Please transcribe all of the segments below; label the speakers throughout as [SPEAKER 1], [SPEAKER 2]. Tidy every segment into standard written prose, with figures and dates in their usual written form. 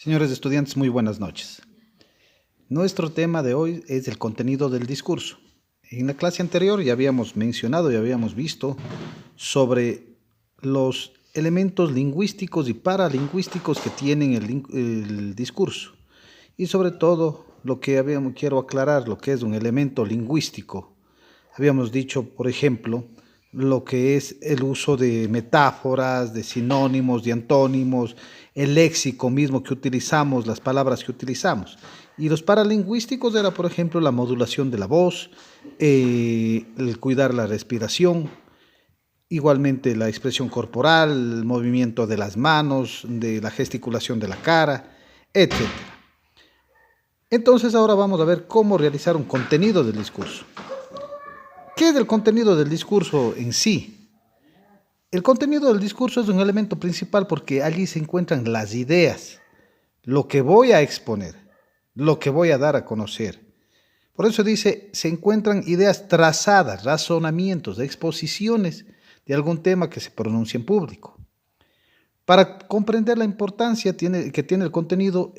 [SPEAKER 1] Señores estudiantes, muy buenas noches. Nuestro tema de hoy es el contenido del discurso. En la clase anterior ya habíamos mencionado y habíamos visto sobre los elementos lingüísticos y paralingüísticos que tienen el discurso. Y sobre todo, quiero aclarar lo que es un elemento lingüístico. Habíamos dicho, por ejemplo, lo que es el uso de metáforas, de sinónimos, de antónimos, el léxico mismo que utilizamos, las palabras que utilizamos. Y los paralingüísticos era, por ejemplo, la modulación de la voz, el cuidar la respiración, igualmente la expresión corporal, el movimiento de las manos, de la gesticulación de la cara, etc. Entonces ahora vamos a ver cómo realizar un contenido del discurso. ¿Qué es el contenido del discurso en sí? El contenido del discurso es un elemento principal porque allí se encuentran las ideas, lo que voy a exponer, lo que voy a dar a conocer. Por eso dice, se encuentran ideas trazadas, razonamientos, exposiciones de algún tema que se pronuncia en público. Para comprender la importancia que tiene el contenido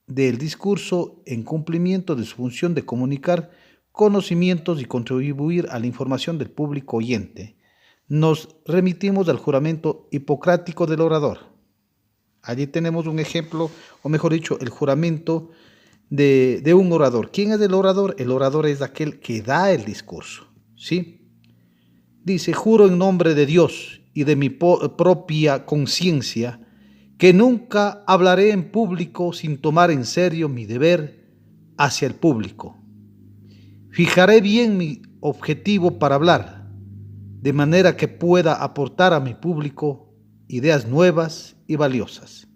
[SPEAKER 1] del discurso en cumplimiento de su función de comunicar conocimientos y contribuir a la información del público oyente, nos remitimos al juramento hipocrático del orador. Allí tenemos un ejemplo, o mejor dicho, el juramento de un orador. ¿Quién es el orador? El orador es aquel que da el discurso, ¿sí? Dice, juro en nombre de Dios y de mi propia conciencia que nunca hablaré en público sin tomar en serio mi deber hacia el público. Fijaré bien mi objetivo para hablar, de manera que pueda aportar a mi público ideas nuevas y valiosas.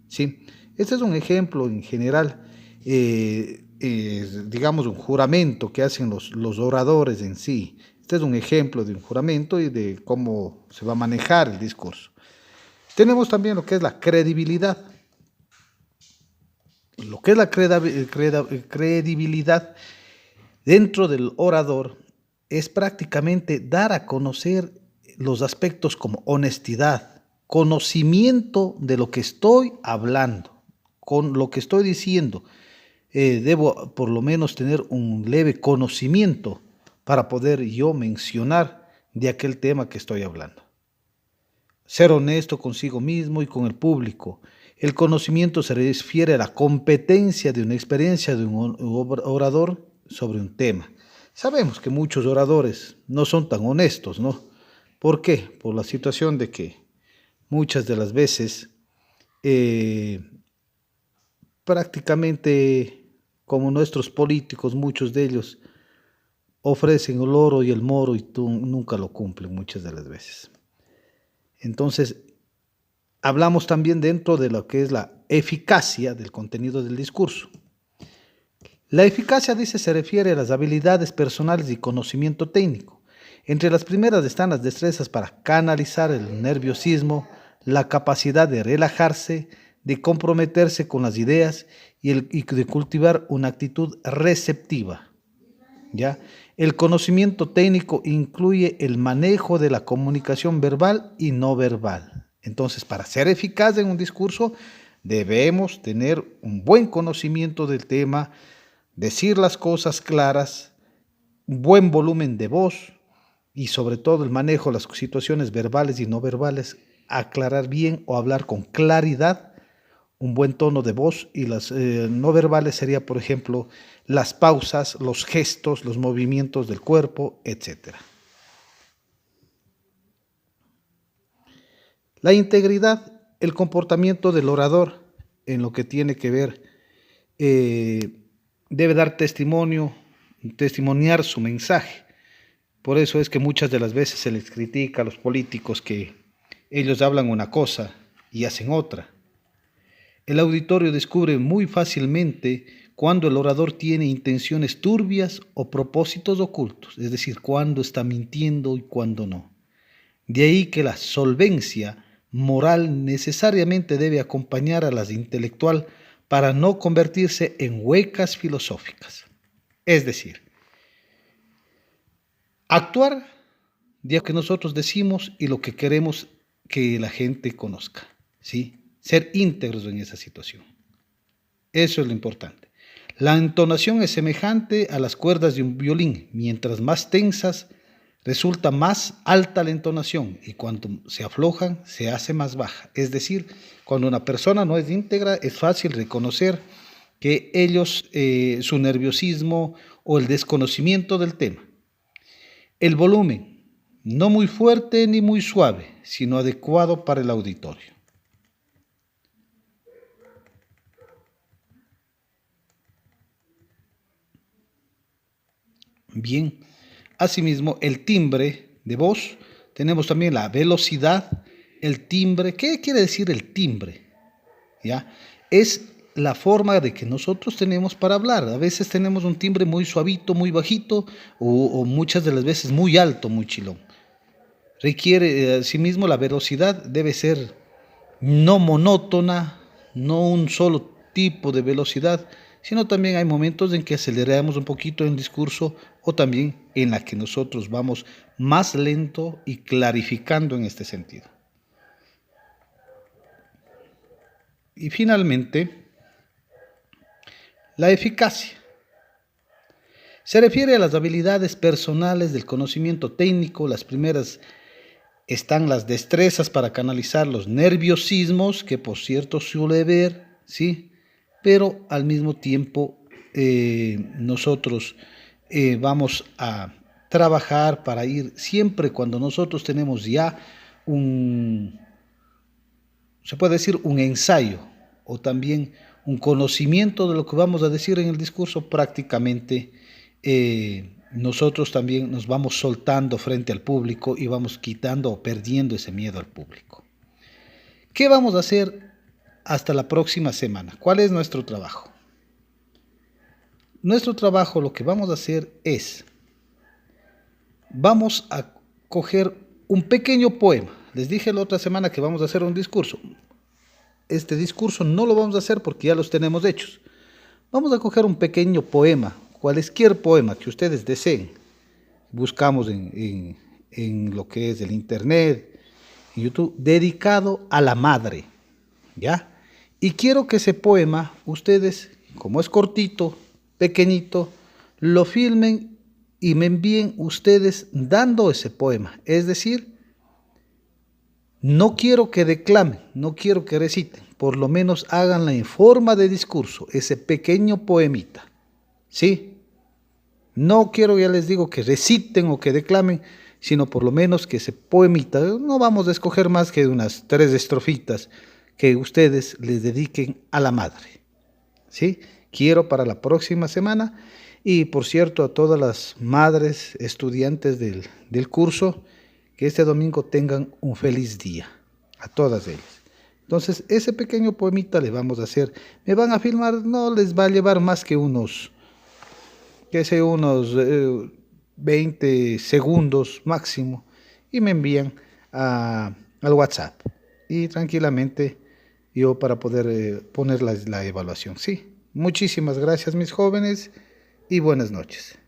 [SPEAKER 1] ¿Sí? Este es un ejemplo en general, digamos, un juramento que hacen los oradores en sí. Este es un ejemplo de un juramento y de cómo se va a manejar el discurso. Tenemos también lo que es la credibilidad. Lo que es la credibilidad dentro del orador es prácticamente dar a conocer los aspectos como honestidad, conocimiento de lo que estoy hablando, con lo que estoy diciendo. Debo por lo menos tener un leve conocimiento para poder yo mencionar de aquel tema que estoy hablando. Ser honesto consigo mismo y con el público. El conocimiento se refiere a la competencia de una experiencia de un orador sobre un tema. Sabemos que muchos oradores no son tan honestos, ¿no? ¿Por qué? Por la situación de que muchas de las veces prácticamente como nuestros políticos, muchos de ellos ofrecen el oro y el moro y tú nunca lo cumplen muchas de las veces. Entonces, hablamos también dentro de lo que es la eficacia del contenido del discurso. La eficacia, dice, se refiere a las habilidades personales y conocimiento técnico. Entre las primeras están las destrezas para canalizar el nerviosismo, la capacidad de relajarse, de comprometerse con las ideas y de cultivar una actitud receptiva. ¿Ya? El conocimiento técnico incluye el manejo de la comunicación verbal y no verbal. Entonces, para ser eficaz en un discurso, debemos tener un buen conocimiento del tema, decir las cosas claras, un buen volumen de voz y sobre todo el manejo de las situaciones verbales y no verbales, aclarar bien o hablar con claridad, un buen tono de voz, y las no verbales sería, por ejemplo, las pausas, los gestos, los movimientos del cuerpo, etc. La integridad, el comportamiento del orador en lo que tiene que ver, debe dar testimoniar su mensaje. Por eso es que muchas de las veces se les critica a los políticos que ellos hablan una cosa y hacen otra. El auditorio descubre muy fácilmente cuando el orador tiene intenciones turbias o propósitos ocultos, es decir, cuando está mintiendo y cuando no. De ahí que la solvencia moral necesariamente debe acompañar a las intelectual para no convertirse en huecas filosóficas. Es decir, actuar de lo que nosotros decimos y lo que queremos que la gente conozca, ¿sí? ser íntegros en esa situación. Eso es lo importante. La entonación es semejante a las cuerdas de un violín. Mientras más tensas, resulta más alta la entonación y cuando se aflojan, se hace más baja. Es decir, cuando una persona no es íntegra, es fácil reconocer que su nerviosismo o el desconocimiento del tema. El volumen, no muy fuerte ni muy suave, sino adecuado para el auditorio. Bien, asimismo, el timbre de voz, tenemos también la velocidad, el timbre. ¿Qué quiere decir el timbre? ¿Ya? Es la forma de que nosotros tenemos para hablar. A veces tenemos un timbre muy suavito, muy bajito, o muchas de las veces muy alto, muy chilón. Requiere, asimismo, la velocidad debe ser no monótona, no un solo tipo de velocidad, sino también hay momentos en que aceleramos un poquito el discurso o también en la que nosotros vamos más lento y clarificando en este sentido. Y finalmente, la eficacia. Se refiere a las habilidades personales del conocimiento técnico. Las primeras están las destrezas para canalizar los nerviosismos, que por cierto suele ver, ¿sí? Pero al mismo tiempo nosotros vamos a trabajar para ir siempre cuando nosotros tenemos ya se puede decir un ensayo o también un conocimiento de lo que vamos a decir en el discurso, prácticamente nosotros también nos vamos soltando frente al público y vamos quitando o perdiendo ese miedo al público. ¿Qué vamos a hacer hasta la próxima semana? ¿Cuál es nuestro trabajo? Nuestro trabajo, lo que vamos a hacer es, vamos a coger un pequeño poema. Les dije la otra semana que vamos a hacer un discurso. Este discurso no lo vamos a hacer porque ya los tenemos hechos. Vamos a coger un pequeño poema, cualquier poema que ustedes deseen. Buscamos en lo que es el internet, en YouTube, dedicado a la madre, ¿ya? Y quiero que ese poema, ustedes, como es cortito, pequeñito, lo filmen y me envíen ustedes dando ese poema. Es decir, no quiero que declamen, no quiero que reciten, por lo menos háganla en forma de discurso, ese pequeño poemita, ¿sí? No quiero, ya les digo, que reciten o que declamen, sino por lo menos que ese poemita, no vamos a escoger más que unas 3 estrofitas que ustedes les dediquen a la madre, ¿sí? Quiero para la próxima semana, y por cierto a todas las madres estudiantes del curso, que este domingo tengan un feliz día, a todas ellas. Entonces ese pequeño poemita le vamos a hacer, me van a filmar, no les va a llevar más que unos 20 segundos máximo, y me envían al WhatsApp y tranquilamente yo para poder poner la evaluación. Sí, muchísimas gracias mis jóvenes y buenas noches.